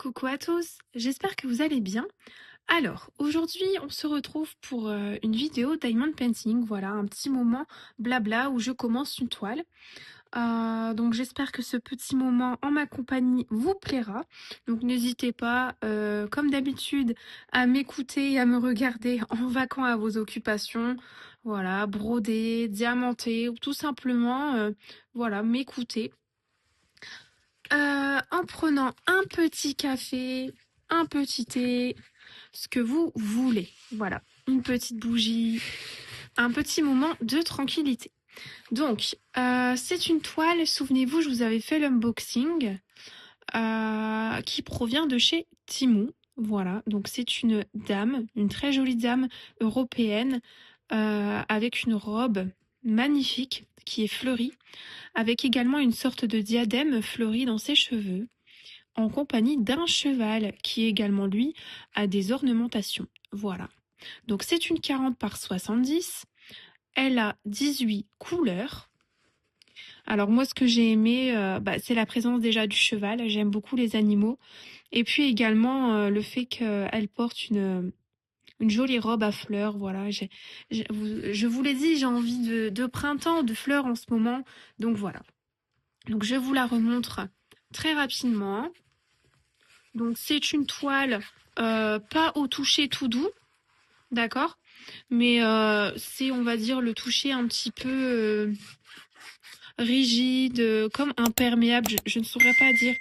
Coucou à tous, j'espère que vous allez bien. Alors, aujourd'hui, on se retrouve pour une vidéo diamond painting. Voilà, un petit moment blabla où je commence une toile. Donc, j'espère que ce petit moment en ma compagnie vous plaira. Donc, n'hésitez pas, comme d'habitude, à m'écouter et à me regarder en vaquant à vos occupations. Voilà, broder, diamanter ou tout simplement, voilà, m'écouter. En prenant un petit café, un petit thé, ce que vous voulez. Voilà, une petite bougie, un petit moment de tranquillité. Donc, c'est une toile, souvenez-vous, je vous avais fait l'unboxing, qui provient de chez Temu. Voilà, donc c'est une dame, une très jolie dame européenne, avec une robe magnifique qui est fleurie, avec également une sorte de diadème fleuri dans ses cheveux, en compagnie d'un cheval qui également lui a des ornementations. Voilà. Donc c'est une 40 par 70. Elle a 18 couleurs. Alors moi ce que j'ai aimé, c'est la présence déjà du cheval. J'aime beaucoup les animaux. Et puis également le fait qu'elle porte une jolie robe à fleurs. Voilà. Je vous l'ai dit, j'ai envie de printemps, de fleurs en ce moment. Donc voilà. Donc je vous la remontre très rapidement. Donc c'est une toile pas au toucher tout doux, d'accord? Mais c'est, on va dire, le toucher un petit peu rigide, comme imperméable, je ne saurais pas dire,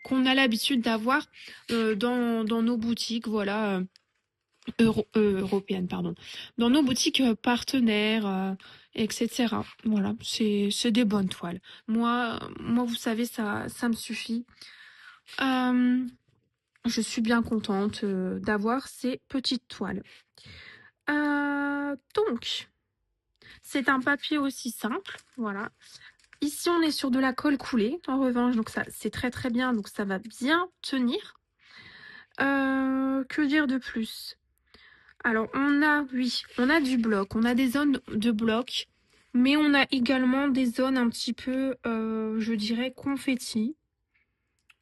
qu'on a l'habitude d'avoir dans nos boutiques, voilà, européennes, pardon. Dans nos boutiques partenaires, etc. Voilà, c'est des bonnes toiles. Moi, vous savez, ça me suffit. Je suis bien contente d'avoir ces petites toiles. Donc, c'est un papier aussi simple, voilà. Ici, on est sur de la colle coulée, en revanche, donc ça, c'est très très bien, donc ça va bien tenir. Que dire de plus? Alors, on a du bloc, on a des zones de bloc, mais on a également des zones un petit peu, je dirais, confetti.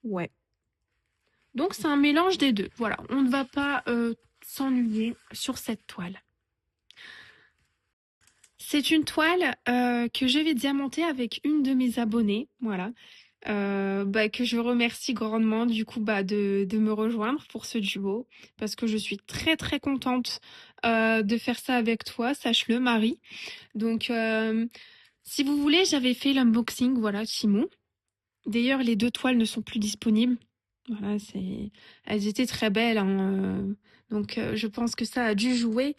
Ouais. Donc, c'est un mélange des deux. Voilà, on ne va pas s'ennuyer sur cette toile. C'est une toile que je vais diamanter avec une de mes abonnées, voilà, que je remercie grandement du coup de me rejoindre pour ce duo, parce que je suis très très contente de faire ça avec toi, sache-le Marie. Donc si vous voulez, j'avais fait l'unboxing, voilà, Simon. D'ailleurs, les deux toiles ne sont plus disponibles. Voilà, elles étaient très belles, hein, donc je pense que ça a dû jouer.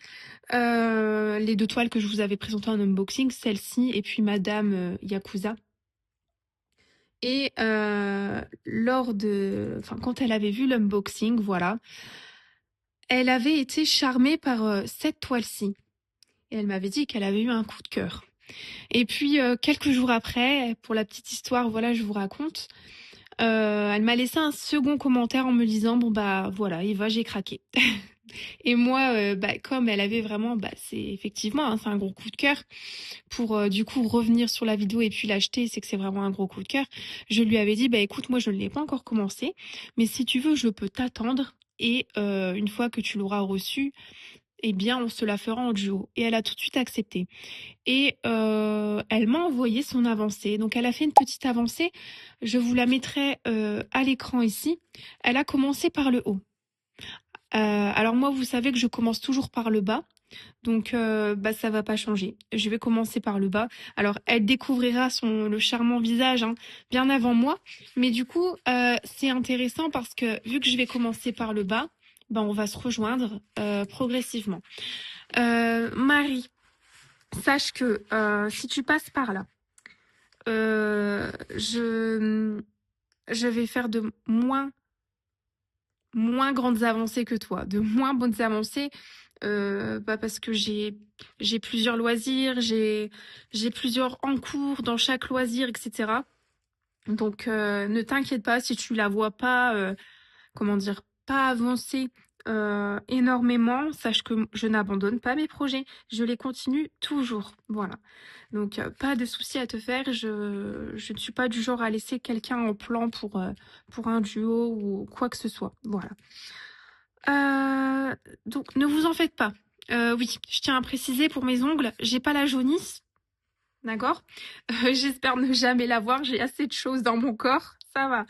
Les deux toiles que je vous avais présentées en unboxing, celle-ci et puis Madame Yakuza. Et quand elle avait vu l'unboxing, voilà, elle avait été charmée par cette toile-ci. Et elle m'avait dit qu'elle avait eu un coup de cœur. Et puis quelques jours après, pour la petite histoire, voilà, je vous raconte. Elle m'a laissé un second commentaire en me disant bon bah voilà, Eva, j'ai craqué. Et moi, comme elle avait vraiment, c'est effectivement, hein, c'est un gros coup de cœur pour du coup revenir sur la vidéo et puis l'acheter, c'est que c'est vraiment un gros coup de cœur. Je lui avais dit bah écoute, moi je ne l'ai pas encore commencé, mais si tu veux, je peux t'attendre et une fois que tu l'auras reçu, eh bien on se la fera en duo. Et elle a tout de suite accepté. Et elle m'a envoyé son avancée. Donc elle a fait une petite avancée. Je vous la mettrai à l'écran ici. Elle a commencé par le haut. Alors moi, vous savez que je commence toujours par le bas. Donc ça va pas changer. Je vais commencer par le bas. Alors elle découvrira le charmant visage hein, bien avant moi. Mais du coup, c'est intéressant parce que vu que je vais commencer par le bas, on va se rejoindre progressivement. Marie, sache que si tu passes par là, euh, je, je vais faire de moins grandes avancées que toi, de moins bonnes avancées, parce que j'ai plusieurs loisirs, j'ai plusieurs en cours dans chaque loisir, etc. Donc ne t'inquiète pas si tu la vois pas, comment dire, pas avancer énormément, sache que je n'abandonne pas mes projets, je les continue toujours. Voilà. Donc, pas de souci à te faire. Je ne suis pas du genre à laisser quelqu'un en plan pour un duo ou quoi que ce soit. Voilà. Donc, ne vous en faites pas. Oui, je tiens à préciser pour mes ongles, j'ai pas la jaunisse. D'accord? J'espère ne jamais l'avoir. J'ai assez de choses dans mon corps. Ça va.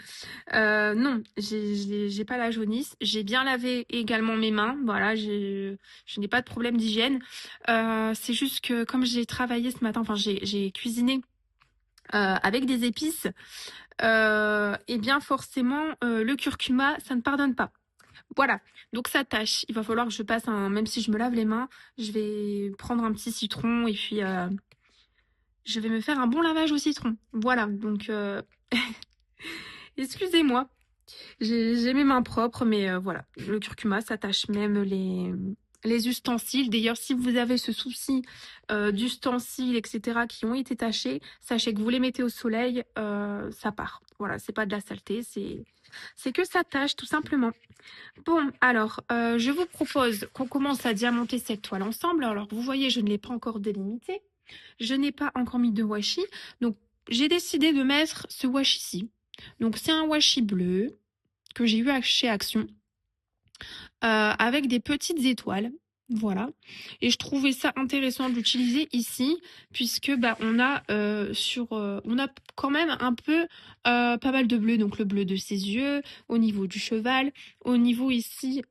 Non, j'ai pas la jaunisse. J'ai bien lavé également mes mains. Voilà, je n'ai pas de problème d'hygiène. C'est juste que comme j'ai travaillé ce matin, enfin j'ai cuisiné avec des épices, et bien forcément le curcuma, ça ne pardonne pas. Voilà, donc ça tâche. Il va falloir que je passe un, même si je me lave les mains, je vais prendre un petit citron et puis je vais me faire un bon lavage au citron. Voilà, donc excusez-moi. J'ai mes mains propres, mais voilà, le curcuma, ça tâche même les ustensiles. D'ailleurs, si vous avez ce souci d'ustensiles, etc., qui ont été tachés, sachez que vous les mettez au soleil, ça part. Voilà, c'est pas de la saleté, c'est que ça tâche, tout simplement. Bon, alors, je vous propose qu'on commence à diamanter cette toile ensemble. Alors, vous voyez, je ne l'ai pas encore délimitée. Je n'ai pas encore mis de washi. Donc, j'ai décidé de mettre ce washi-ci. Donc, c'est un washi bleu que j'ai eu chez Action, avec des petites étoiles. Voilà. Et je trouvais ça intéressant d'utiliser ici, puisque bah, on a quand même un peu pas mal de bleu. Donc le bleu de ses yeux, au niveau du cheval, au niveau ici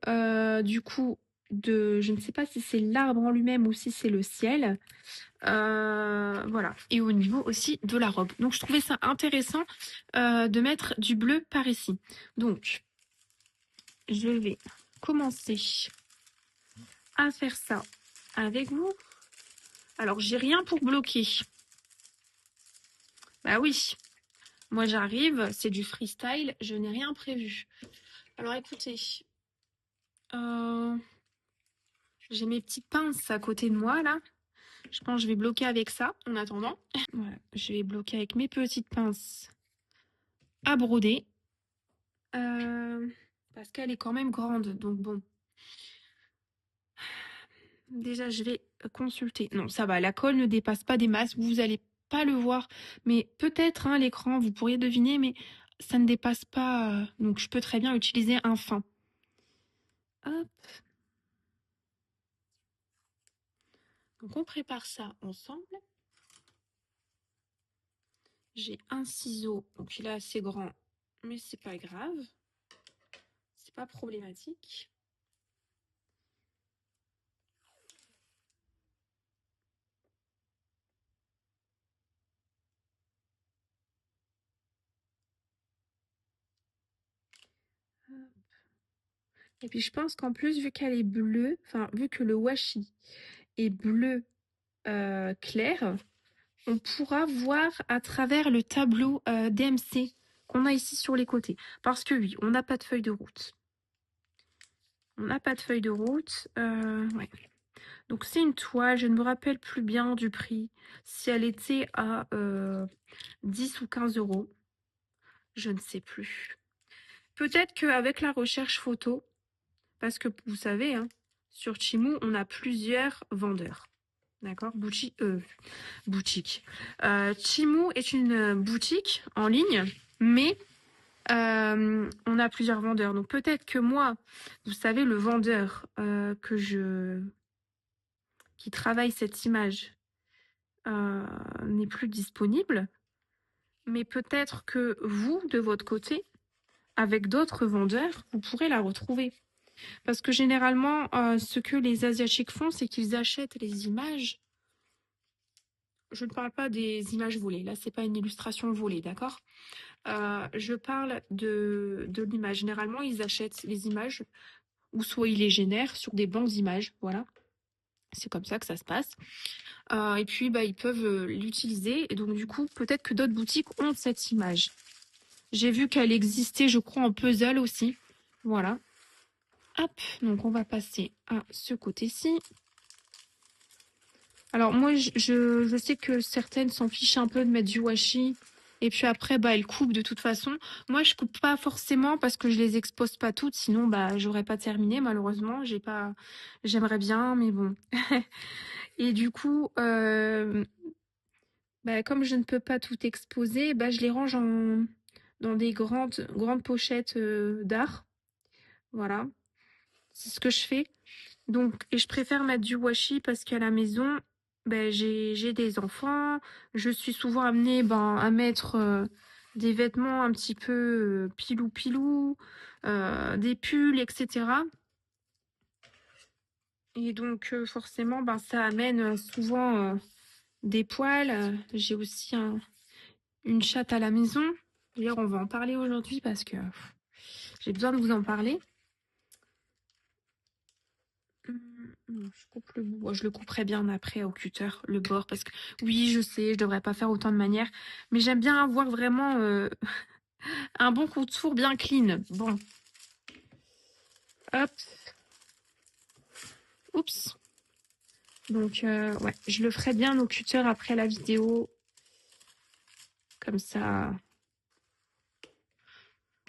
du coup de, je ne sais pas si c'est l'arbre en lui-même ou si c'est le ciel. Voilà. Et au niveau aussi de la robe. Donc je trouvais ça intéressant de mettre du bleu par ici. Donc je vais commencer à faire ça avec vous. Alors, j'ai rien pour bloquer. Bah oui, moi j'arrive, c'est du freestyle, je n'ai rien prévu. Alors écoutez, euh, j'ai mes petites pinces à côté de moi là. Je pense que je vais bloquer avec ça en attendant. Voilà, je vais bloquer avec mes petites pinces à broder. Parce qu'elle est quand même grande, donc bon. Déjà, je vais consulter. Non, ça va, la colle ne dépasse pas des masses. Vous allez pas le voir, mais peut-être hein, l'écran, vous pourriez deviner, mais ça ne dépasse pas. Donc, je peux très bien utiliser un fin. Hop. Donc, on prépare ça ensemble. J'ai un ciseau, donc il est assez grand, mais c'est pas grave. C'est pas problématique. Et puis, je pense qu'en plus, vu qu'elle est bleue, enfin, vu que le washi est bleu clair, on pourra voir à travers le tableau DMC qu'on a ici sur les côtés. Parce que oui, on n'a pas de feuille de route. On n'a pas de feuille de route. Ouais. Donc c'est une toile, je ne me rappelle plus bien du prix. Si elle était à 10 ou 15 euros, je ne sais plus. Peut-être qu'avec la recherche photo, parce que vous savez, hein, sur Temu, on a plusieurs vendeurs. D'accord? Boutique. Temu est une boutique en ligne, mais on a plusieurs vendeurs. Donc peut-être que moi, vous savez, le vendeur qui travaille cette image n'est plus disponible, mais peut-être que vous, de votre côté, avec d'autres vendeurs, vous pourrez la retrouver. Parce que généralement, ce que les Asiatiques font, c'est qu'ils achètent les images. Je ne parle pas des images volées. Là, c'est pas une illustration volée, d'accord? Je parle de l'image. Généralement, ils achètent les images ou soit ils les génèrent sur des banques d'images. Voilà, c'est comme ça que ça se passe. Et puis, bah, ils peuvent l'utiliser. Et donc, du coup, peut-être que d'autres boutiques ont cette image. J'ai vu qu'elle existait, je crois, en puzzle aussi. Voilà. Hop, donc on va passer à ce côté-ci. Alors, moi, je sais que certaines s'en fichent un peu de mettre du washi Et puis après, bah, elle coupe de toute façon. Moi, je coupe pas forcément parce que je les expose pas toutes, sinon, bah, j'aurais pas terminé, malheureusement. J'aimerais bien, mais bon. Et du coup, bah, comme je ne peux pas tout exposer, bah, je les range dans des grandes pochettes d'art. Voilà, c'est ce que je fais. Donc, et je préfère mettre du washi parce qu'à la maison, ben, j'ai des enfants. Je suis souvent amenée ben, à mettre des vêtements un petit peu pilou-pilou, des pulls, etc. Et donc, forcément, ben, ça amène souvent des poils. J'ai aussi une chatte à la maison. D'ailleurs, on va en parler aujourd'hui parce que j'ai besoin de vous en parler. Non, je coupe le bout. Bon, je le couperai bien après au cutter, le bord, parce que oui, je sais, je devrais pas faire autant de manières, mais j'aime bien avoir vraiment un bon contour bien clean. Bon, hop, oups. Donc, ouais, je le ferai bien au cutter après la vidéo, comme ça.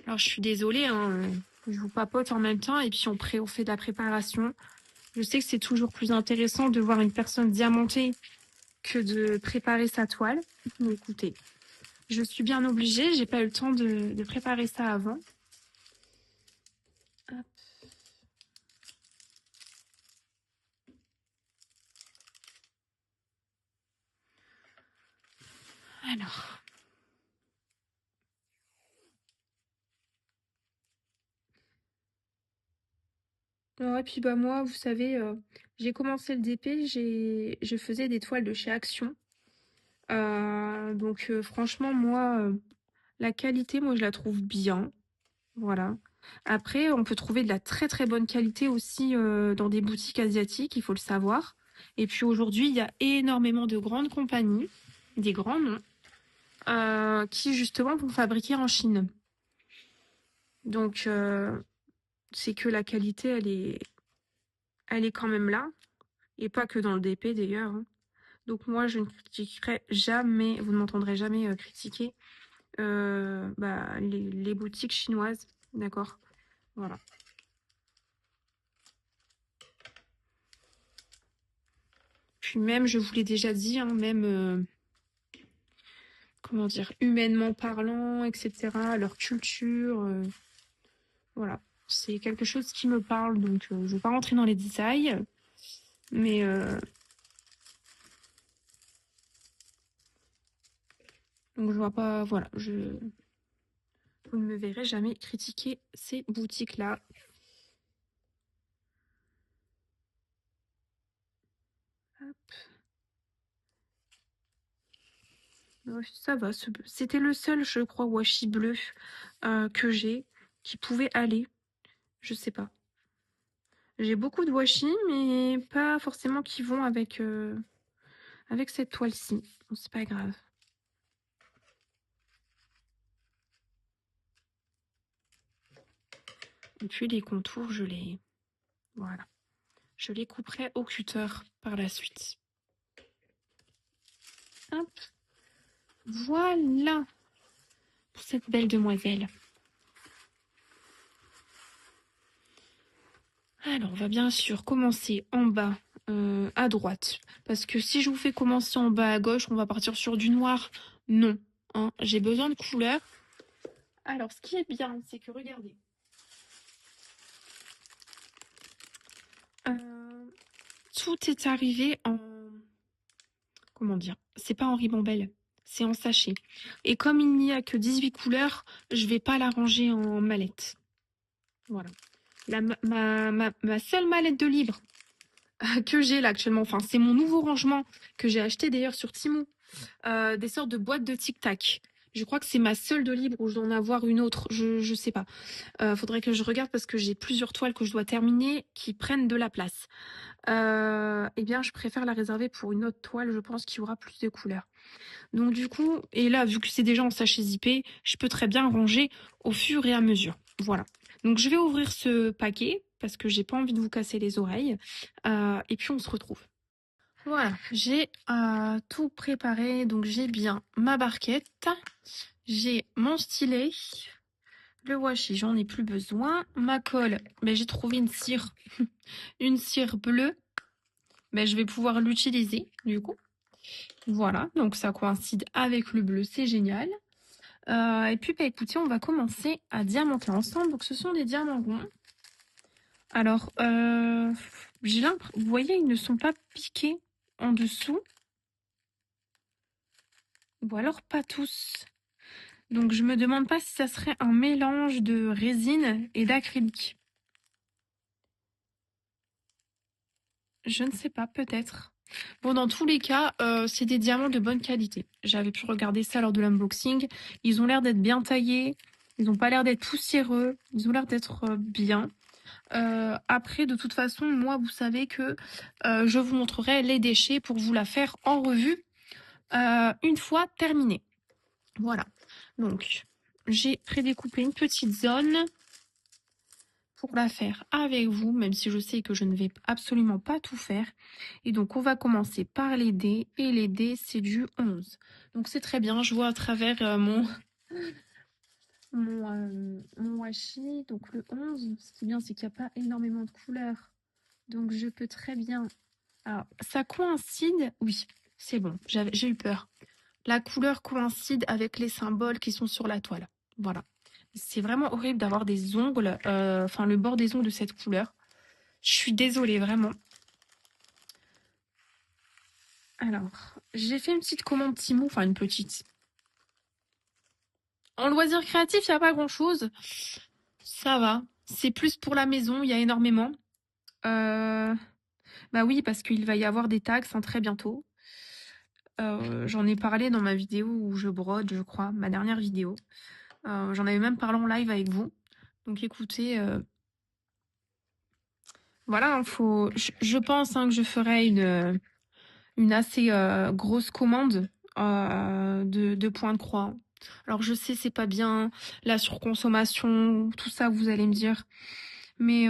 Alors, je suis désolée, hein, je vous papote en même temps, et puis on fait de la préparation. Je sais que c'est toujours plus intéressant de voir une personne diamantée que de préparer sa toile. Mais écoutez. Je suis bien obligée, j'ai pas eu le temps de préparer ça avant. Hop. Alors. Ouais, puis bah moi, vous savez, j'ai commencé le DP, je faisais des toiles de chez Action. Donc franchement, moi, la qualité, moi, je la trouve bien. Voilà. Après, on peut trouver de la très très bonne qualité aussi dans des boutiques asiatiques, il faut le savoir. Et puis aujourd'hui, il y a énormément de grandes compagnies, des grands noms, qui justement vont fabriquer en Chine. Donc, c'est que la qualité, elle est quand même là, et pas que dans le DP d'ailleurs, hein. Donc moi, je ne critiquerai jamais, vous ne m'entendrez jamais critiquer bah, les boutiques chinoises, d'accord? Voilà. Puis même, je vous l'ai déjà dit, hein, même, comment dire, humainement parlant, etc., leur culture, voilà. C'est quelque chose qui me parle, donc je ne vais pas rentrer dans les détails, mais donc je vois pas, voilà, vous ne me verrez jamais critiquer ces boutiques-là. Ouais, ça va, c'était le seul, je crois, washi bleu que j'ai qui pouvait aller. Je sais pas. J'ai beaucoup de washi, mais pas forcément qui vont avec cette toile-ci. Bon, c'est pas grave. Et puis les contours, voilà. Je les couperai au cutter par la suite. Hop. Voilà pour cette belle demoiselle. Alors, on va bien sûr commencer en bas à droite. Parce que si je vous fais commencer en bas à gauche, on va partir sur du noir. Non, hein, j'ai besoin de couleurs. Alors, ce qui est bien, c'est que regardez. Tout est arrivé en... Comment dire? C'est pas en ribambelle, c'est en sachet. Et comme il n'y a que 18 couleurs, je vais pas la ranger en mallette. Voilà. Ma seule mallette de livres que j'ai là actuellement, enfin c'est mon nouveau rangement que j'ai acheté d'ailleurs sur Temu, des sortes de boîtes de tic-tac. Je crois que c'est ma seule de livres ou je dois en avoir une autre, je sais pas. Faudrait que je regarde parce que j'ai plusieurs toiles que je dois terminer qui prennent de la place. Eh bien je préfère la réserver pour une autre toile, je pense qu'il y aura plus de couleurs. Donc du coup, et là vu que c'est déjà en sachet zippé, je peux très bien ranger au fur et à mesure. Voilà. Donc je vais ouvrir ce paquet parce que j'ai pas envie de vous casser les oreilles. Et puis on se retrouve. Voilà, j'ai tout préparé. Donc j'ai bien ma barquette, j'ai mon stylet, le washi, j'en ai plus besoin. Ma colle, ben, j'ai trouvé une cire bleue. Ben, je vais pouvoir l'utiliser du coup. Voilà, donc ça coïncide avec le bleu, c'est génial. Et puis, bah, écoutez, on va commencer à diamanter ensemble. Donc, ce sont des diamants ronds. Alors, j'ai l'impression, vous voyez, ils ne sont pas piqués en dessous. Ou alors pas tous. Donc, je me demande pas si ça serait un mélange de résine et d'acrylique. Je ne sais pas, peut-être. Bon, dans tous les cas, c'est des diamants de bonne qualité. J'avais pu regarder ça lors de l'unboxing. Ils ont l'air d'être bien taillés. Ils n'ont pas l'air d'être poussiéreux. Ils ont l'air d'être bien. Après, de toute façon, moi, vous savez que je vous montrerai les déchets pour vous la faire en revue une fois terminée. Voilà. Donc, j'ai prédécoupé une petite zone pour la faire avec vous, même si je sais que je ne vais absolument pas tout faire. Et donc, on va commencer par les dés. Et les dés, c'est du 11. Donc, c'est très bien. Je vois à travers mon washi. Donc, le 11, ce qui est bien, c'est qu'il n'y a pas énormément de couleurs. Donc, je peux très bien... Alors, ça coïncide... Oui, c'est bon. J'ai eu peur. La couleur coïncide avec les symboles qui sont sur la toile. Voilà. C'est vraiment horrible d'avoir des ongles, enfin le bord des ongles de cette couleur. Je suis désolée, vraiment. Alors, j'ai fait une petite commande Temu, enfin une petite. En loisir créatif, il n'y a pas grand-chose. Ça va. C'est plus pour la maison, il y a énormément. Bah oui, parce qu'il va y avoir des taxes très bientôt. J'en ai parlé dans ma vidéo où je brode, je crois, ma dernière vidéo. J'en avais même parlé en live avec vous. Donc écoutez, voilà, je pense que je ferai une assez grosse commande de points de croix. Alors je sais, c'est pas bien, la surconsommation, tout ça, vous allez me dire. Mais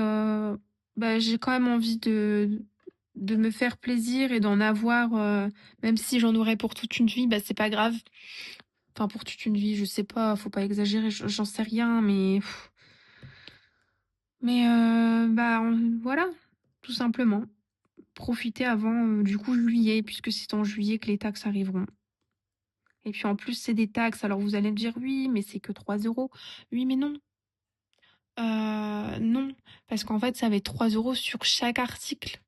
bah, j'ai quand même envie de me faire plaisir et d'en avoir, même si j'en aurais pour toute une vie, bah, c'est pas grave. Enfin, pour toute une vie, je sais pas, faut pas exagérer, j'en sais rien, mais... Mais bah voilà, tout simplement. Profiter avant du coup juillet, puisque c'est en juillet que les taxes arriveront. Et puis en plus, c'est des taxes. Alors vous allez me dire oui, mais c'est que 3 euros. Oui, mais non. Non, parce qu'en fait, ça va être 3 euros sur chaque article.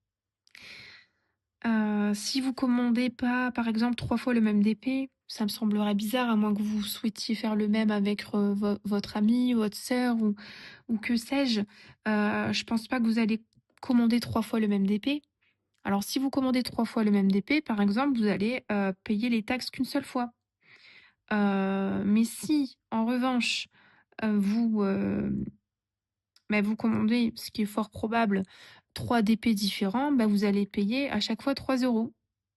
Si vous commandez pas, par exemple, 3 fois le même DP, ça me semblerait bizarre, à moins que vous souhaitiez faire le même avec votre ami, votre sœur ou que sais-je. Je pense pas que vous allez commander 3 fois le même DP. Alors, si vous commandez 3 fois le même DP, par exemple, vous allez payer les taxes qu'une seule fois. Mais si, en revanche, vous commandez, ce qui est fort probable, 3 DP différents, bah, vous allez payer à chaque fois 3 euros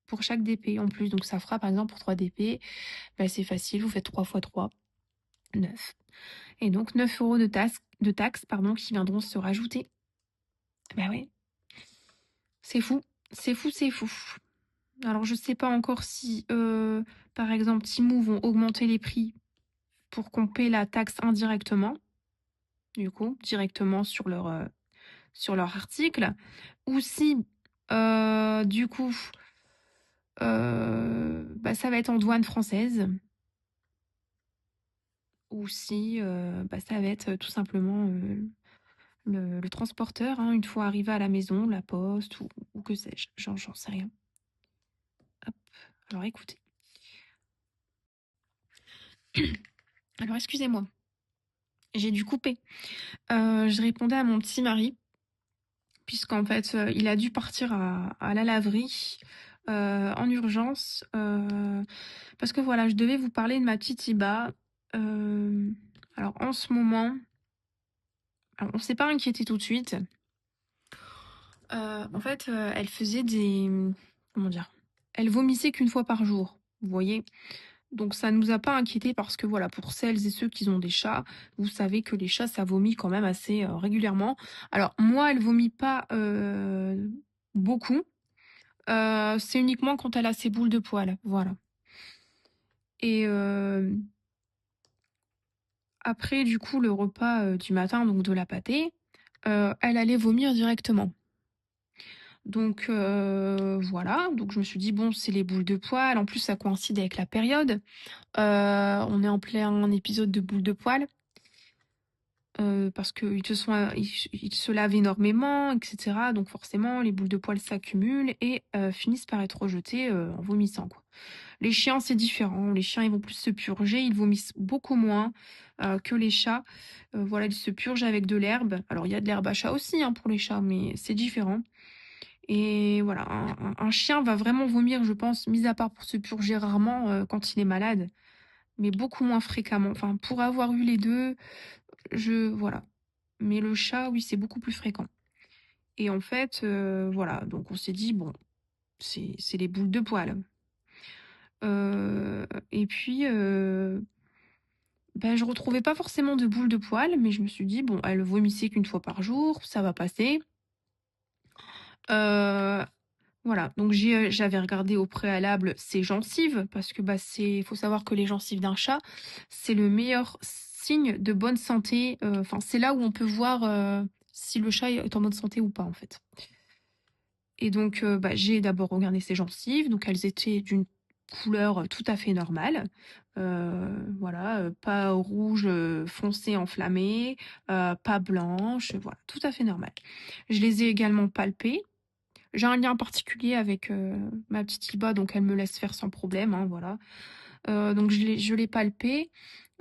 pour chaque DP en plus. Donc, ça fera, par exemple, pour 3 DP, bah, c'est facile, vous faites 3 fois 3, 9. Et donc, 9 euros de taxes, pardon, qui viendront se rajouter. Bah oui, c'est fou, c'est fou, c'est fou. Alors, je sais pas encore si, par exemple, Temu vont augmenter les prix pour qu'on paie la taxe indirectement, du coup, directement sur leur article, ou si, du coup, bah, ça va être en douane française, ou si bah, ça va être tout simplement le transporteur, hein, une fois arrivé à la maison, la poste, ou que sais-je, j'en sais rien. Hop. Alors, écoutez. Alors, excusez-moi, j'ai dû couper. Je répondais à mon petit mari, puisqu'en fait, il a dû partir à la laverie en urgence. Parce que voilà, je devais vous parler de ma petite Iba. Alors, en ce moment, alors, on ne s'est pas inquiété tout de suite. En fait, elle faisait des... Comment dire? Elle vomissait qu'une fois par jour, vous voyez? Donc ça nous a pas inquiétés parce que voilà, pour celles et ceux qui ont des chats, vous savez que les chats, ça vomit quand même assez régulièrement. Alors moi, elle vomit pas beaucoup. C'est uniquement quand elle a ses boules de poils, voilà. Et après, du coup, le repas du matin, donc de la pâtée, elle allait vomir directement. Donc voilà, donc je me suis dit, bon, c'est les boules de poils. En plus, ça coïncide avec la période. On est en plein épisode de boules de poils. Parce qu'ils ils se lavent énormément, etc. Donc forcément, les boules de poils s'accumulent et finissent par être rejetées en vomissant, quoi. Les chiens, c'est différent. Les chiens, ils vont plus se purger, ils vomissent beaucoup moins que les chats. Voilà, ils se purgent avec de l'herbe. Alors, il y a de l'herbe à chat aussi hein, pour les chats, mais c'est différent. Et voilà, un chien va vraiment vomir, je pense, mis à part pour se purger rarement quand il est malade, mais beaucoup moins fréquemment. Enfin, pour avoir eu les deux, voilà. Mais le chat, oui, c'est beaucoup plus fréquent. Et en fait, voilà, donc on s'est dit, bon, c'est les boules de poils. Et puis, ben, je retrouvais pas forcément de boules de poils, mais je me suis dit, bon, elle vomissait qu'une fois par jour, ça va passer. Euh, voilà, donc j'avais regardé au préalable ses gencives, parce que bah, faut savoir que les gencives d'un chat, c'est le meilleur signe de bonne santé. Enfin, c'est là où on peut voir si le chat est en bonne santé ou pas, en fait. Et donc, bah, j'ai d'abord regardé ses gencives. Donc, elles étaient d'une couleur tout à fait normale. Voilà, pas rouge foncé enflammé, pas blanche, voilà, tout à fait normal. Je les ai également palpées. J'ai un lien particulier avec ma petite Iba, donc elle me laisse faire sans problème, hein, voilà. Donc je l'ai palpée.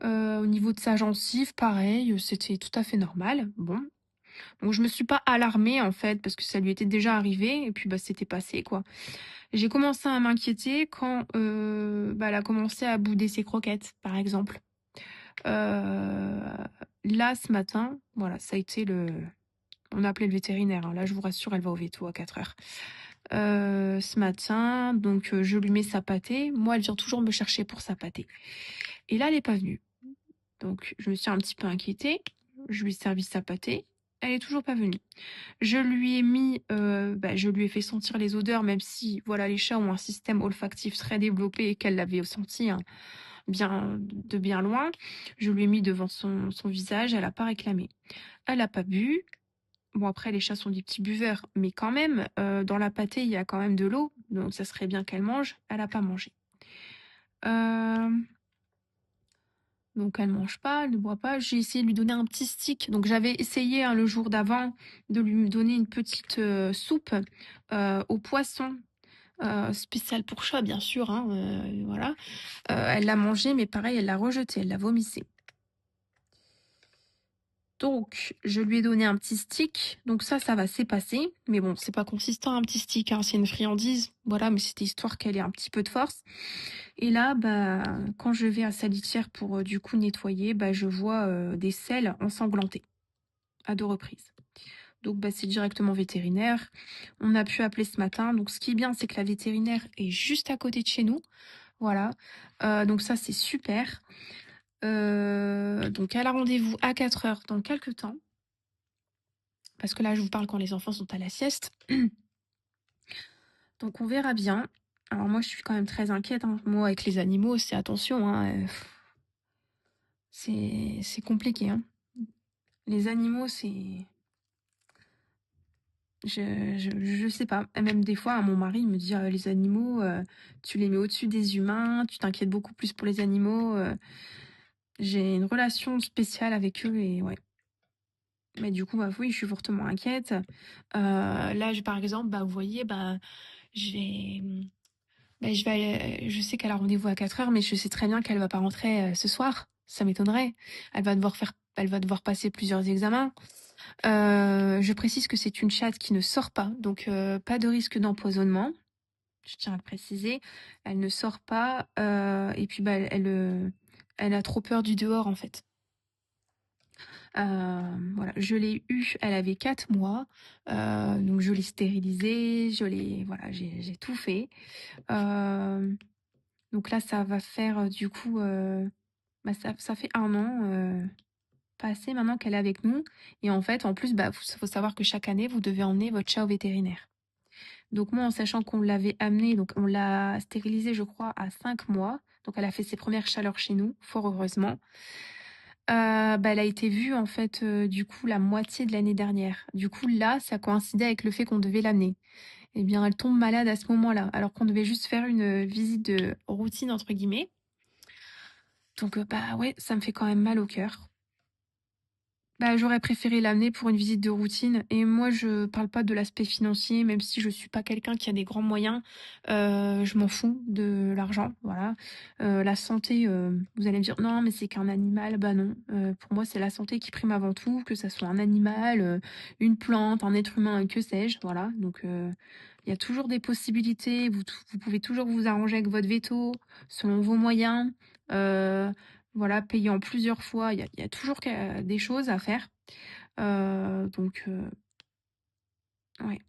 Au niveau de sa gencive, pareil, c'était tout à fait normal. Bon, donc je me suis pas alarmée en fait parce que ça lui était déjà arrivé et puis bah c'était passé quoi. J'ai commencé à m'inquiéter quand bah, elle a commencé à bouder ses croquettes par exemple. Euh, Là ce matin, voilà, ça a été on a appelé le vétérinaire, hein. Là je vous rassure, elle va au véto à 4 heures. Ce matin, donc je lui mets sa pâtée. Moi, elle vient toujours me chercher pour sa pâtée. Et là, elle est pas venue. Donc je me suis un petit peu inquiétée. Je lui ai servi sa pâtée. Elle est toujours pas venue. Je lui ai fait sentir les odeurs, même si, voilà, les chats ont un système olfactif très développé et qu'elle l'avait senti hein, de bien loin. Je lui ai mis devant son visage, elle a pas réclamé. Elle a pas bu. Bon, après, les chats sont des petits buveurs, mais quand même, dans la pâtée, il y a quand même de l'eau, donc ça serait bien qu'elle mange. Elle a pas mangé. Euh, Donc elle mange pas, elle ne boit pas. J'ai essayé de lui donner un petit stick. Donc j'avais essayé hein, le jour d'avant de lui donner une petite soupe au poisson. Spéciale pour chat, bien sûr, hein, voilà. Elle l'a mangé, mais pareil, elle l'a rejeté, elle l'a vomissé. Donc, je lui ai donné un petit stick. Donc ça va s'effacer. Mais bon, c'est pas consistant un petit stick, hein, c'est une friandise. Voilà, mais c'était histoire qu'elle ait un petit peu de force. Et là, bah, quand je vais à sa litière pour du coup nettoyer, bah, je vois des selles ensanglantés à 2 reprises. Donc bah, c'est directement vétérinaire. On a pu appeler ce matin. Donc ce qui est bien, c'est que la vétérinaire est juste à côté de chez nous. Voilà. Donc ça, c'est super. Donc elle a rendez-vous à 4 heures dans quelques temps. Parce que là, je vous parle quand les enfants sont à la sieste. Donc on verra bien. Alors moi, je suis quand même très inquiète, hein. Moi, avec les animaux, c'est attention, hein, c'est compliqué, hein. Les animaux, c'est... Je sais pas. Et même des fois, hein, mon mari il me dit, les animaux, tu les mets au-dessus des humains, tu t'inquiètes beaucoup plus pour les animaux. J'ai une relation spéciale avec eux et ouais. Mais du coup, bah oui, je suis fortement inquiète. Là, par exemple, bah vous voyez, bah je vais... je sais qu'elle a rendez-vous à 4 heures, mais je sais très bien qu'elle va pas rentrer ce soir. Ça m'étonnerait. Elle va devoir passer plusieurs examens. Je précise que c'est une chatte qui ne sort pas, donc pas de risque d'empoisonnement. Je tiens à le préciser. Elle ne sort pas et puis bah, elle a trop peur du dehors en fait. Voilà, je l'ai eue, elle avait 4 mois, donc je l'ai stérilisée, voilà, j'ai tout fait. Euh, donc là, ça va faire du coup, bah, ça fait 1 an passé maintenant qu'elle est avec nous. Et en fait, en plus, bah, faut savoir que chaque année, vous devez emmener votre chat au vétérinaire. Donc moi, en sachant qu'on l'avait amenée, donc on l'a stérilisée, je crois, à 5 mois. Donc elle a fait ses premières chaleurs chez nous, fort heureusement. Bah, elle a été vue en fait, du coup, la moitié de l'année dernière. Du coup, là, ça coïncidait avec le fait qu'on devait l'amener. Eh bien, elle tombe malade à ce moment-là, alors qu'on devait juste faire une visite de routine, entre guillemets. Donc, bah ouais, ça me fait quand même mal au cœur. Bah, j'aurais préféré l'amener pour une visite de routine. Et moi, je parle pas de l'aspect financier, même si je suis pas quelqu'un qui a des grands moyens. Je m'en fous de l'argent, voilà. La santé, vous allez me dire, non, mais c'est qu'un animal. Bah non. Pour moi, c'est la santé qui prime avant tout, que ça soit un animal, une plante, un être humain, que sais-je, voilà. Donc, il y a toujours des possibilités. Vous pouvez toujours vous arranger avec votre veto, selon vos moyens. Euh, voilà, payer en plusieurs fois, il y a toujours des choses à faire. Donc, ouais,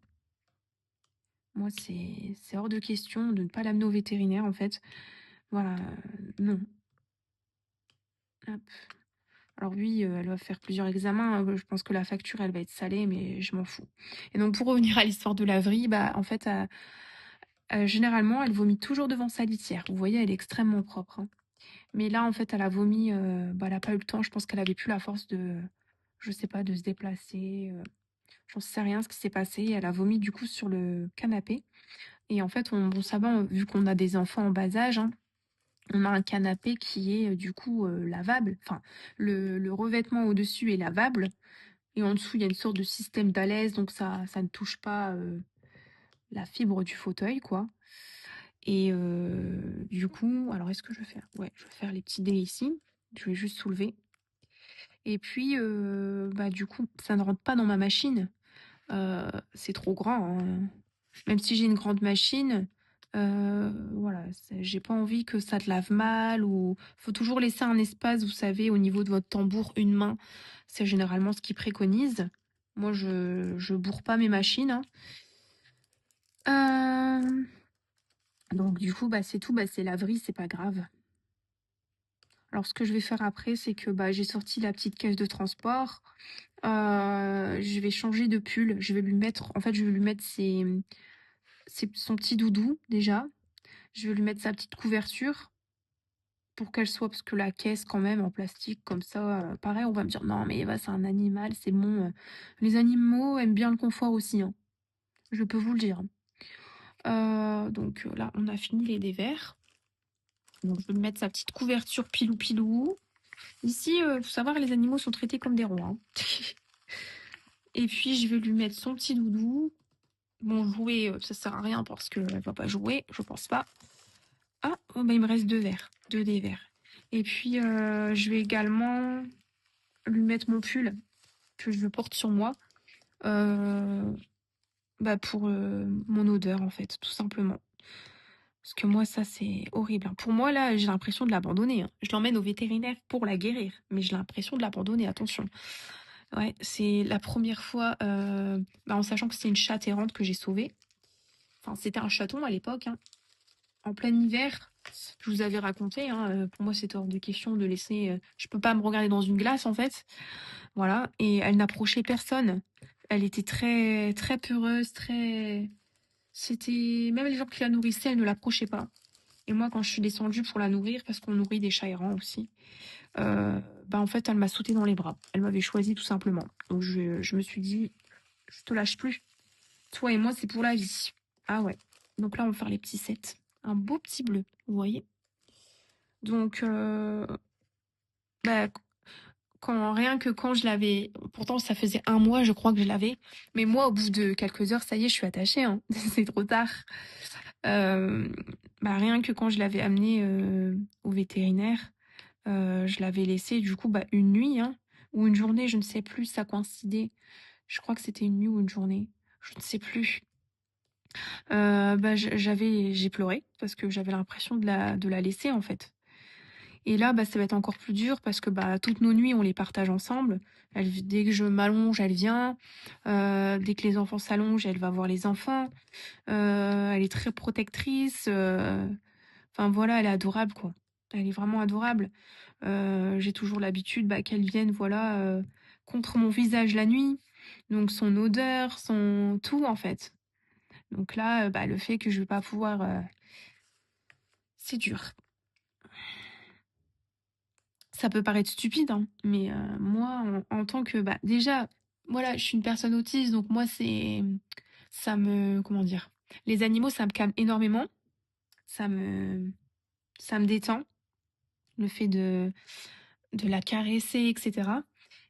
moi, c'est hors de question de ne pas l'amener au vétérinaire, en fait. Voilà, non. Hop. Alors oui, elle va faire plusieurs examens. Je pense que la facture, elle va être salée, mais je m'en fous. Et donc, pour revenir à l'histoire de Lavry, bah, en fait, généralement, elle vomit toujours devant sa litière. Vous voyez, elle est extrêmement propre, hein. Mais là, en fait, elle a vomi, bah, elle a pas eu le temps. Je pense qu'elle avait plus la force de, je sais pas, de se déplacer. J'en sais rien ce qui s'est passé. Elle a vomi du coup sur le canapé. Et en fait, bon, ça va, vu qu'on a des enfants en bas âge, hein, on a un canapé qui est du coup lavable. Enfin, le revêtement au-dessus est lavable. Et en dessous, il y a une sorte de système d'alaise, donc ça ne touche pas la fibre du fauteuil, quoi. Et du coup, alors est-ce que je vais faire? Ouais, je vais faire les petits dés ici. Je vais juste soulever. Et puis, bah, du coup, ça ne rentre pas dans ma machine. C'est trop grand, hein. Même si j'ai une grande machine, voilà, j'ai pas envie que ça te lave mal ou faut toujours laisser un espace, vous savez, au niveau de votre tambour, une main. C'est généralement ce qu'ils préconisent. Moi, je bourre pas mes machines, hein. Euh, donc du coup, bah c'est tout, bah c'est laverie, c'est pas grave. Alors ce que je vais faire après, c'est que bah j'ai sorti la petite caisse de transport. Je vais changer de pull. Je vais lui mettre, en fait, je vais lui mettre son petit doudou déjà. Je vais lui mettre sa petite couverture pour qu'elle soit, parce que la caisse quand même en plastique comme ça, pareil, on va me dire non mais Eva c'est un animal, c'est bon. Les animaux aiment bien le confort aussi, hein. Je peux vous le dire. Donc là on a fini les dévers. Donc je vais lui mettre sa petite couverture pilou pilou. Ici, faut savoir les animaux sont traités comme des rois, hein. Et puis je vais lui mettre son petit doudou. Bon jouer, ça sert à rien parce qu'elle va pas jouer, je pense pas. Ah, oh, bah, il me reste deux verres, deux des verres. Et puis, je vais également lui mettre mon pull que je porte sur moi, euh, bah pour mon odeur, en fait, tout simplement. Parce que moi, ça, c'est horrible, hein. Pour moi, là, j'ai l'impression de l'abandonner, hein. Je l'emmène au vétérinaire pour la guérir, mais j'ai l'impression de l'abandonner, attention. Ouais, c'est la première fois, bah, en sachant que c'est une chatte errante que j'ai sauvée. Enfin, c'était un chaton à l'époque, hein. En plein hiver, je vous avais raconté, hein, pour moi c'était hors de question de laisser. Je peux pas me regarder dans une glace en fait, voilà. Et elle n'approchait personne. Elle était très très peureuse, très. C'était même les gens qui la nourrissaient, elle ne l'approchait pas. Et moi quand je suis descendue pour la nourrir, parce qu'on nourrit des chats errants aussi, bah en fait elle m'a sauté dans les bras. Elle m'avait choisi tout simplement. Donc je me suis dit, je te lâche plus. Toi et moi c'est pour la vie. Ah ouais. Donc là on va faire les petits sets. Un beau petit bleu, vous voyez. Donc, bah, rien que quand je l'avais, pourtant ça faisait un mois, je crois que je l'avais, mais moi, au bout de quelques heures, ça y est, je suis attachée, hein. C'est trop tard. Euh, Bah, rien que quand je l'avais amené au vétérinaire, je l'avais laissé, du coup, bah, une nuit, hein, ou une journée, je ne sais plus, ça coïncidait. Je crois que c'était une nuit ou une journée, je ne sais plus. Bah, j'ai pleuré parce que j'avais l'impression de la laisser, en fait. Et là, bah, ça va être encore plus dur parce que bah, toutes nos nuits, on les partage ensemble. Dès que je m'allonge, elle vient. Dès que les enfants s'allongent, elle va voir les enfants. Elle est très protectrice. Enfin voilà, elle est adorable, quoi. Elle est vraiment adorable. J'ai toujours l'habitude bah, qu'elle vienne, voilà, contre mon visage la nuit. Donc son odeur, son tout, en fait. Donc là, le fait que je vais pas pouvoir, c'est dur. Ça peut paraître stupide, hein, mais moi, en tant que, déjà, voilà, je suis une personne autiste, donc moi, comment dire, les animaux, ça me calme énormément, ça me, ça me détend, le fait de la caresser, etc.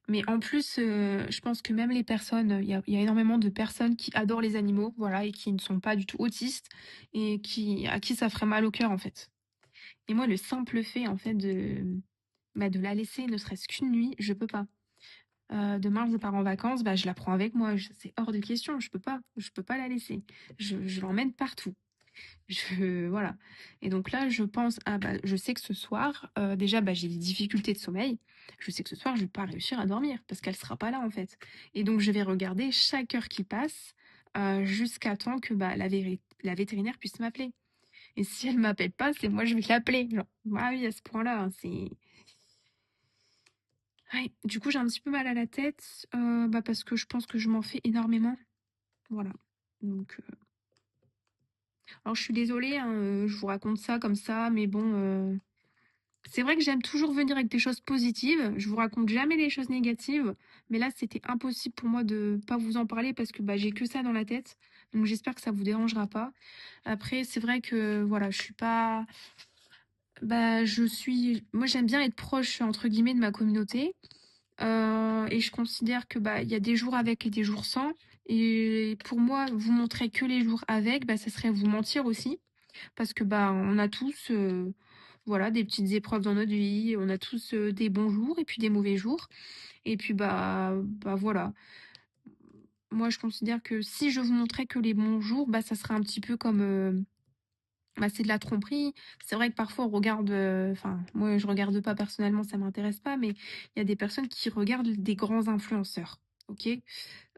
Mais en plus, je pense que même les personnes, il y a énormément de personnes qui adorent les animaux, voilà, et qui ne sont pas du tout autistes, et à qui ça ferait mal au cœur, en fait. Et moi, le simple fait, en fait, de la laisser, ne serait-ce qu'une nuit, je peux pas. Demain, je pars en vacances, je la prends avec moi. C'est hors de question, je peux pas la laisser. Je l'emmène partout. Voilà. Et donc là, je pense, je sais que ce soir, déjà, j'ai des difficultés de sommeil. Je sais que ce soir, je vais pas réussir à dormir parce qu'elle sera pas là, en fait. Et donc, je vais regarder chaque heure qui passe, jusqu'à temps que, la vétérinaire puisse m'appeler. Et si elle m'appelle pas, c'est moi, je vais l'appeler. Genre, ah oui, à ce point-là, hein, c'est... Ouais, du coup, j'ai un petit peu mal à la tête, parce que je pense que je m'en fais énormément. Voilà. Donc, alors je suis désolée, hein, je vous raconte ça comme ça, mais bon, c'est vrai que j'aime toujours venir avec des choses positives. Je vous raconte jamais les choses négatives, mais là, c'était impossible pour moi de pas vous en parler parce que j'ai que ça dans la tête. Donc, j'espère que ça vous dérangera pas. Après, c'est vrai que voilà, je suis pas, moi, j'aime bien être proche entre guillemets de ma communauté. Et je considère que il y a des jours avec et des jours sans. Et pour moi, vous montrer que les jours avec, ça serait vous mentir aussi. Parce que on a tous voilà, des petites épreuves dans notre vie, on a tous des bons jours et puis des mauvais jours. Et puis voilà. Moi je considère que si je vous montrais que les bons jours, ça serait un petit peu comme c'est de la tromperie. C'est vrai que parfois on regarde, enfin moi je regarde pas personnellement, ça m'intéresse pas, mais il y a des personnes qui regardent des grands influenceurs. Ok,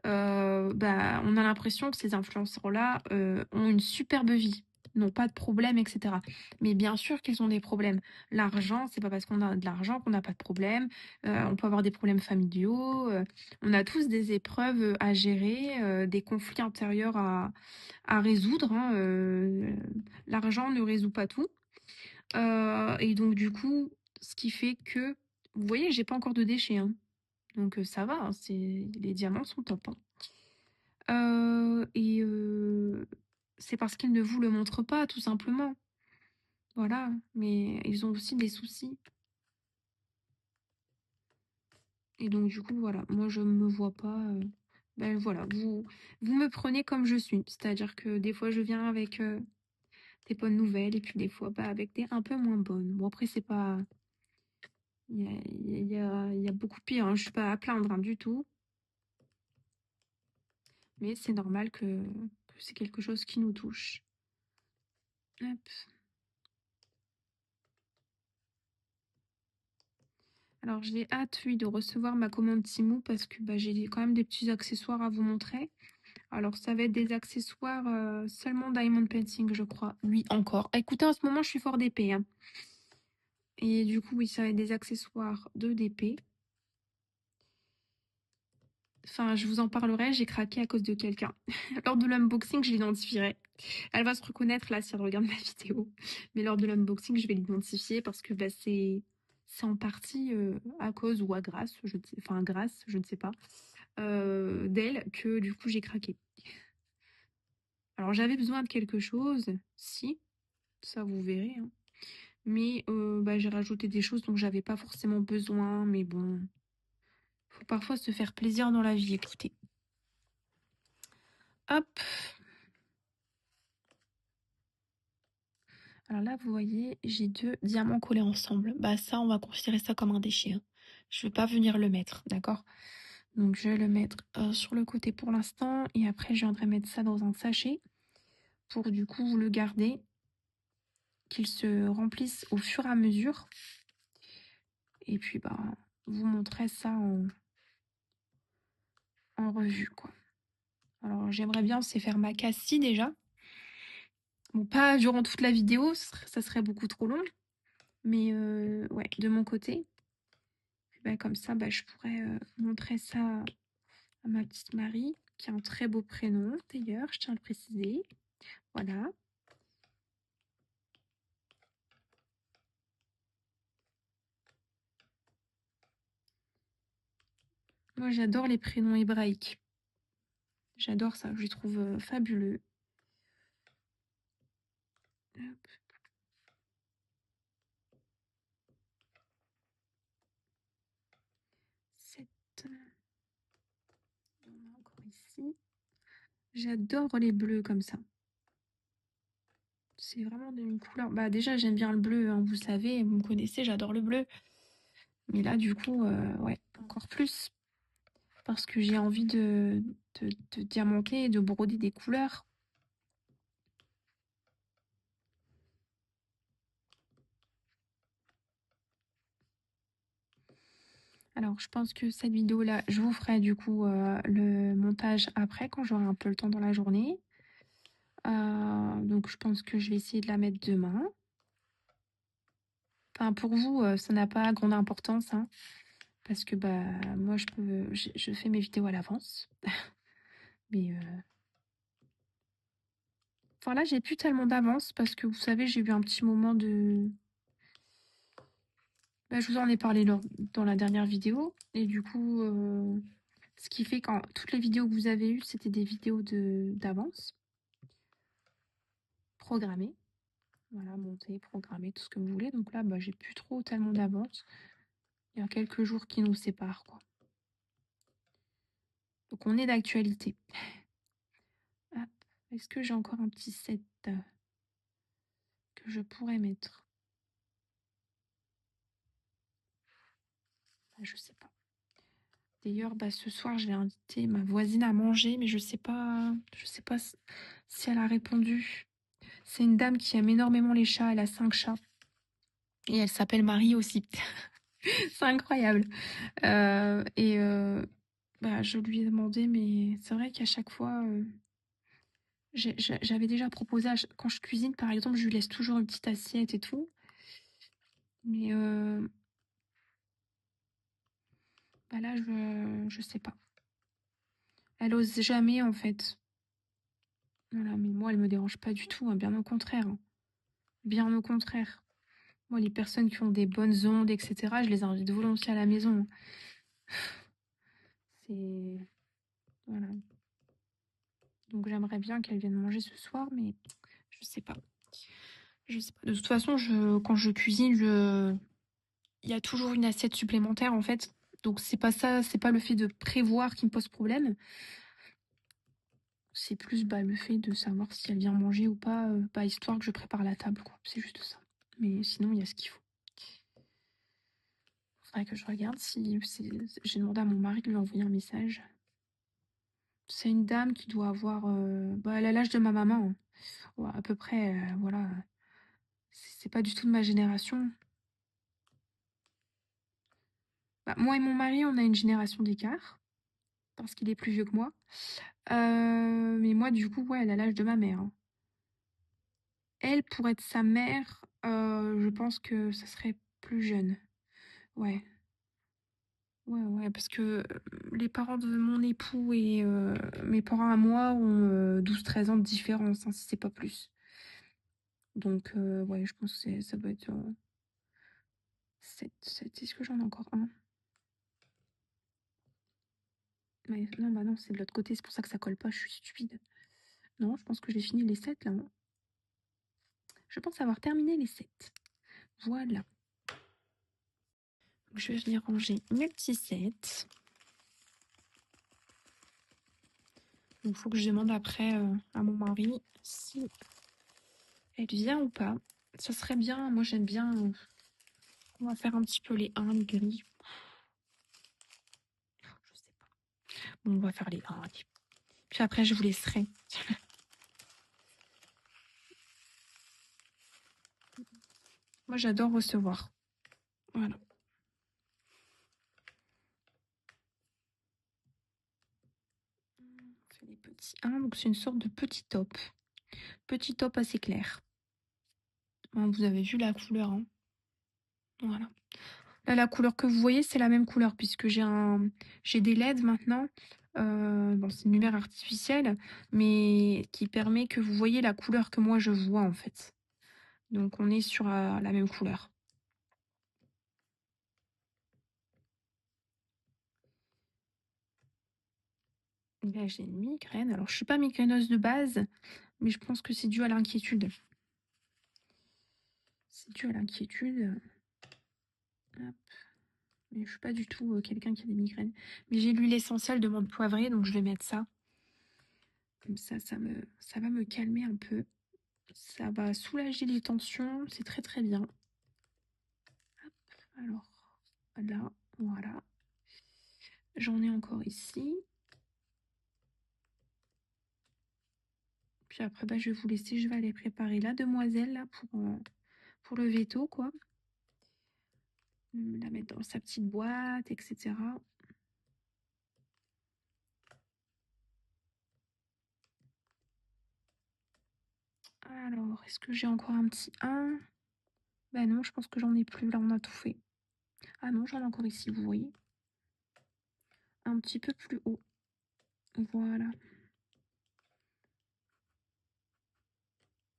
on a l'impression que ces influenceurs-là ont une superbe vie, n'ont pas de problème, etc. Mais bien sûr qu'ils ont des problèmes. L'argent, c'est pas parce qu'on a de l'argent qu'on n'a pas de problème. On peut avoir des problèmes familiaux. On a tous des épreuves à gérer, des conflits intérieurs à résoudre, hein. L'argent ne résout pas tout. Et donc du coup, ce qui fait que, vous voyez, j'ai pas encore de déchets, hein. Donc ça va, hein, les diamants sont top, hein. Et c'est parce qu'ils ne vous le montrent pas, tout simplement. Voilà, mais ils ont aussi des soucis. Et donc du coup, voilà, moi je me vois pas. Voilà, vous me prenez comme je suis. C'est-à-dire que des fois je viens avec des bonnes nouvelles et puis des fois avec des un peu moins bonnes. Bon après c'est pas. Il y a beaucoup pire, hein. Je suis pas à plaindre, hein, du tout. Mais c'est normal que c'est quelque chose qui nous touche. Hop. Alors j'ai hâte, oui, de recevoir ma commande Temu parce que j'ai quand même des petits accessoires à vous montrer. Alors ça va être des accessoires seulement Diamond Painting, je crois. Oui, encore. Écoutez, en ce moment, je suis fort d'épée, hein. Et du coup, oui, ça va être des accessoires de d'épée. Enfin, je vous en parlerai, j'ai craqué à cause de quelqu'un. Lors de l'unboxing, je l'identifierai. Elle va se reconnaître là si elle regarde ma vidéo. Mais lors de l'unboxing, je vais l'identifier parce que c'est en partie à cause ou à grâce, je ne sais, enfin grâce, je ne sais pas, d'elle que du coup j'ai craqué. Alors j'avais besoin de quelque chose, si, ça vous verrez, hein. Mais j'ai rajouté des choses dont j'avais pas forcément besoin, mais bon, faut parfois se faire plaisir dans la vie, écoutez. Hop. Alors là, vous voyez, j'ai deux diamants collés ensemble. Ça, on va considérer ça comme un déchet, hein. Je vais pas venir le mettre, d'accord? Donc je vais le mettre sur le côté pour l'instant et après je viendrai mettre ça dans un sachet pour du coup vous le garder, qu'il se remplisse au fur et à mesure. Et puis vous montrer ça en revue, quoi. Alors j'aimerais bien c'est faire ma cassie déjà. Bon, pas durant toute la vidéo, ça serait beaucoup trop long. Mais ouais, de mon côté. Comme ça, je pourrais montrer ça à ma petite Marie qui a un très beau prénom, d'ailleurs, je tiens à le préciser. Voilà. Moi, j'adore les prénoms hébraïques. J'adore ça, je les trouve fabuleux. Hop. 7. Il y en a encore ici. J'adore les bleus comme ça. C'est vraiment une couleur. Bah déjà j'aime bien le bleu, hein, vous savez, vous me connaissez, j'adore le bleu. Mais là du coup, ouais, encore plus. Parce que j'ai envie de diamanter et de broder des couleurs. Alors je pense que cette vidéo-là, je vous ferai du coup le montage après quand j'aurai un peu le temps dans la journée. Donc je pense que je vais essayer de la mettre demain. Enfin pour vous, ça n'a pas grande importance, hein, parce que bah moi je fais mes vidéos à l'avance. Mais enfin là j'ai plus tellement d'avance parce que vous savez j'ai eu un petit moment de. Bah, je vous en ai parlé dans la dernière vidéo et du coup ce qui fait quand toutes les vidéos que vous avez eues c'était des vidéos d'avance programmées. Voilà, monter, programmer, tout ce que vous voulez. Donc là, bah, j'ai plus trop tellement d'avance. Il y a quelques jours qui nous séparent, quoi. Donc on est d'actualité. Ah, est-ce que j'ai encore un petit set que je pourrais mettre? Bah, je sais pas. D'ailleurs, bah, ce soir, je vais inviter ma voisine à manger, mais je sais pas si elle a répondu. C'est une dame qui aime énormément les chats. Elle a 5 chats. Et elle s'appelle Marie aussi. C'est incroyable. Bah, je lui ai demandé, mais c'est vrai qu'à chaque fois, j'avais déjà proposé, quand je cuisine, par exemple, je lui laisse toujours une petite assiette et tout. Mais bah là, je sais pas. Elle ose jamais, en fait. Voilà, mais moi, elle me dérange pas du tout, hein, bien au contraire, hein. Bien au contraire. Moi, les personnes qui ont des bonnes ondes, etc., je les invite volontiers à la maison. C'est... Voilà. Donc j'aimerais bien qu'elle vienne manger ce soir, mais je sais pas. Je sais pas. De toute façon, quand je cuisine, il y a toujours une assiette supplémentaire, en fait. Donc c'est pas ça, c'est pas le fait de prévoir qui me pose problème. C'est plus bah, le fait de savoir si elle vient manger ou pas, bah, histoire que je prépare la table, quoi. C'est juste ça. Mais sinon, il y a ce qu'il faut. Faudrait que je regarde si j'ai demandé à mon mari de lui envoyer un message. C'est une dame qui doit avoir, bah, elle a l'âge de ma maman, hein. Ouais, à peu près, voilà. C'est pas du tout de ma génération. Bah, moi et mon mari, on a une génération d'écart parce qu'il est plus vieux que moi. Mais moi, du coup, ouais, elle a l'âge de ma mère, hein. Elle, pour être sa mère, je pense que ça serait plus jeune. Ouais. Ouais, ouais, parce que les parents de mon époux et mes parents à moi ont 12-13 ans de différence, hein, si c'est pas plus. Donc, ouais, je pense que ça doit être 7. Est-ce que j'en ai encore un? Ouais, non, bah non, c'est de l'autre côté, c'est pour ça que ça colle pas, je suis stupide. Non, je pense que j'ai fini les 7 là, hein. Je pense avoir terminé les 7. Voilà. Donc, je vais venir ranger mes petits sets. Donc, il faut que je demande après à mon mari si elle vient ou pas. Ça serait bien, moi j'aime bien. On va faire un petit peu les 1, les gris. Je sais pas. Bon, on va faire les 1, allez. Puis après, je vous laisserai. Moi, j'adore recevoir. Voilà. On fait les petits 1. Donc, c'est une sorte de petit top. Petit top assez clair. Hein, vous avez vu la couleur, hein. Voilà. Là, la couleur que vous voyez, c'est la même couleur puisque j'ai des LED maintenant. Bon, c'est une lumière artificielle, mais qui permet que vous voyez la couleur que moi je vois en fait. Donc on est sur la même couleur. Là, j'ai une migraine. Alors, je suis pas migraineuse de base, mais je pense que c'est dû à l'inquiétude. C'est dû à l'inquiétude. Hop. Mais je suis pas du tout quelqu'un qui a des migraines. Mais j'ai l'huile essentielle de menthe poivrée, donc je vais mettre ça. Comme ça va me calmer un peu. Ça va soulager les tensions. C'est très très bien. Hop. Alors, là, voilà. J'en ai encore ici. Puis après, bah, je vais vous laisser. Je vais aller préparer la demoiselle là pour le veto, quoi. La mettre dans sa petite boîte, etc. Alors, est-ce que j'ai encore un petit 1? Bah non, je pense que j'en ai plus. Là, on a tout fait. Ah non, j'en ai encore ici, vous voyez. Un petit peu plus haut. Voilà.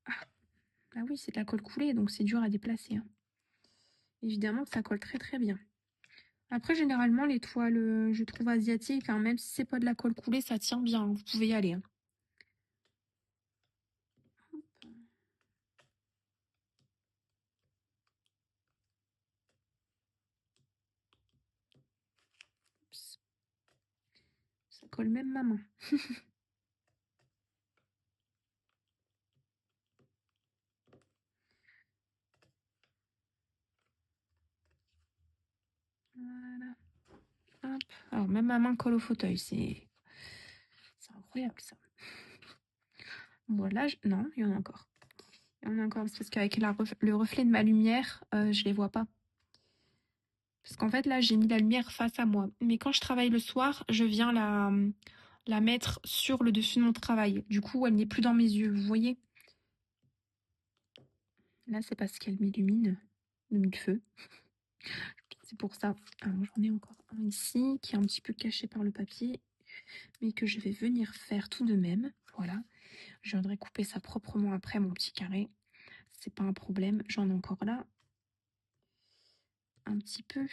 Ah, bah oui, c'est de la colle coulée, donc c'est dur à déplacer, hein. Évidemment, ça colle très très bien. Après, généralement, les toiles, je trouve asiatiques, hein, même si c'est pas de la colle coulée, ça tient bien, hein. Vous pouvez y aller, hein. Oups. Ça colle même ma main. Voilà. Hop. Alors, même ma main colle au fauteuil, c'est incroyable ça. Voilà, non, il y en a encore. Il y en a encore, c'est parce qu'avec le reflet de ma lumière, je les vois pas. Parce qu'en fait, là, j'ai mis la lumière face à moi. Mais quand je travaille le soir, je viens la mettre sur le dessus de mon travail. Du coup, elle n'est plus dans mes yeux, vous voyez? Là, c'est parce qu'elle m'illumine le feu. C'est pour ça. Alors, j'en ai encore un ici, qui est un petit peu caché par le papier, mais que je vais venir faire tout de même. Voilà. Je viendrai couper ça proprement après, mon petit carré. C'est pas un problème. J'en ai encore là. Un petit peu.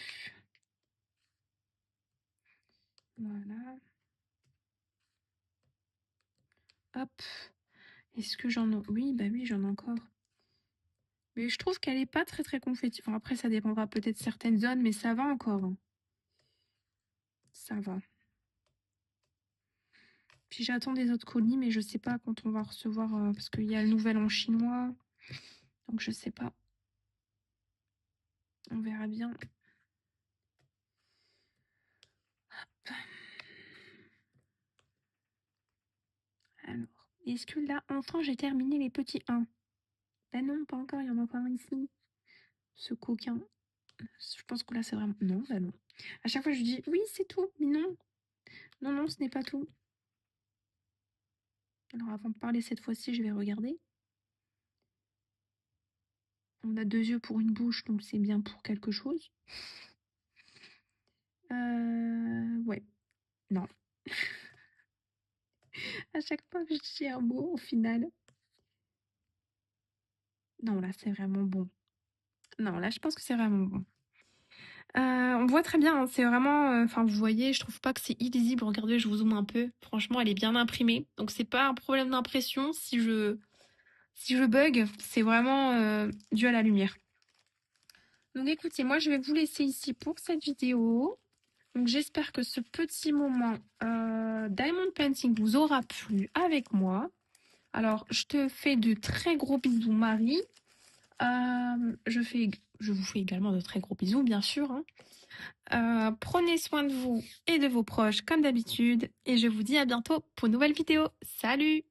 Voilà. Hop. Est-ce que j'en ai... Oui, bah oui, j'en ai encore. Mais je trouve qu'elle est pas très très confetti. Enfin, après, ça dépendra peut-être de certaines zones, mais ça va encore, hein. Ça va. Puis j'attends des autres colis, mais je sais pas quand on va recevoir, parce qu'il y a le nouvel an chinois. Donc je sais pas. On verra bien. Alors, est-ce que là, enfin, j'ai terminé les petits 1? Ben non, pas encore, il y en a encore un ici. Ce coquin. Je pense que là, c'est vraiment... Non, bah non. À chaque fois, je dis, oui, c'est tout. Mais non. Non, non, ce n'est pas tout. Alors, avant de parler cette fois-ci, je vais regarder. On a 2 yeux pour une bouche, donc c'est bien pour quelque chose. Ouais. Non. À chaque fois que je dis un mot, au final. Non, là, c'est vraiment bon. Non, là, je pense que c'est vraiment bon. On voit très bien, hein, c'est vraiment... Enfin, vous voyez, je trouve pas que c'est illisible. Regardez, je vous zoome un peu. Franchement, elle est bien imprimée. Donc, c'est pas un problème d'impression. Si je bug, c'est vraiment dû à la lumière. Donc, écoutez, moi, je vais vous laisser ici pour cette vidéo. Donc, j'espère que ce petit moment Diamond Painting vous aura plu avec moi. Alors, je te fais de très gros bisous, Marie. Je vous fais également de très gros bisous, bien sûr, hein. Prenez soin de vous et de vos proches comme d'habitude. Et je vous dis à bientôt pour une nouvelle vidéo. Salut!